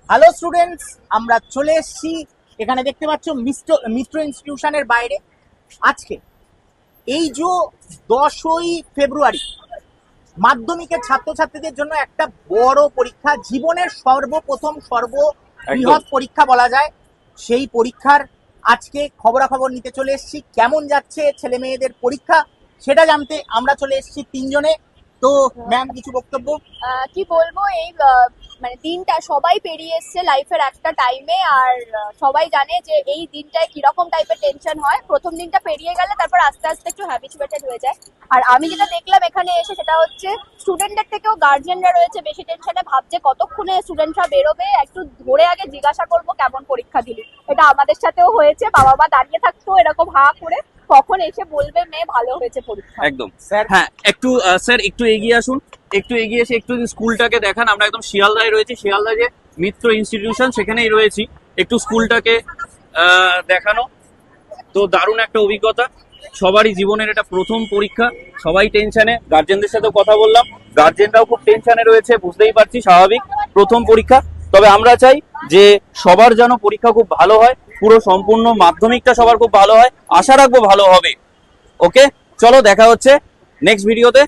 Hello students, আমরা চলে এসেছি এখানে দেখতে পাচ্ছ মিত্র ইনস্টিটিউশনের বাইরে। আজকে এই যে 10ই ফেব্রুয়ারি মাধ্যমিকের ছাত্রছাত্রীদের জন্য একটা বড় পরীক্ষা, জীবনের সর্বপ্রথম সর্ববৃহৎ পরীক্ষা বলা যায়। সেই পরীক্ষার আজকে খবরাখবর নিতে চলে এসেছি। কেমন যাচ্ছে ছেলে মেয়েদের পরীক্ষা সেটা জানতে আমরা চলে এসেছি তিনজনে। তো ম্যাম, কিছু বক্তব্য? কি বলবো, এই মানে দিনটা সবাই পেরিয়ে এসছে লাইফের একটা টাইমে, আর সবাই জানে যে এই দিনটায় কিরকম টাইপের টেনশন হয়। প্রথম দিনটা পেরিয়ে গেলে তারপর আস্তে আস্তে একটু হ্যাবিচুয়েটেড হয়ে যায়। আর আমি যেটা দেখলাম এখানে এসে, সেটা হচ্ছে স্টুডেন্টদের থেকেও গার্জিয়ানরা রয়েছে বেশি টেনশনে, ভাবছে কতক্ষণে স্টুডেন্টরা বেরোবে, একটু ধরে আগে জিজ্ঞাসা করবো কেমন পরীক্ষা দিলি। এটা আমাদের সাথেও হয়েছে, বাবা মা দাঁড়িয়ে থাকতো এরকম হা করে, কখন এসে বলবে মেয়ে ভালো হয়েছে পরীক্ষা। একদম স্যার, হ্যাঁ, একটু স্যার একটু এগিয়ে আসুন, একটু এগিয়ে এসে একটু স্কুলটাকে দেখান। আমরা একদম শিয়ালদায় রয়েছি, শিয়ালদা যে মিত্র ইনস্টিটিউশন সেখানেই রয়েছি। একটু স্কুলটাকে দেখানো। তো দারুণ একটা অভিজ্ঞতা, সবারই জীবনের এটা প্রথম পরীক্ষা, সবাই টেনশনে। গার্জেনদের সাথেও কথা বললাম, গার্জেনরাও খুব টেনশনে রয়েছে, বুঝতেই পারছি, স্বাভাবিক, প্রথম পরীক্ষা। তবে আমরা চাই যে সবার যেন পরীক্ষা খুব ভালো হয়, পুরো সম্পূর্ণ মাধ্যমিকটা সবার খুব ভালো হয়, আশা রাখবো ভালো হবে। ওকে, চলো দেখা হচ্ছে নেক্সট ভিডিওতে।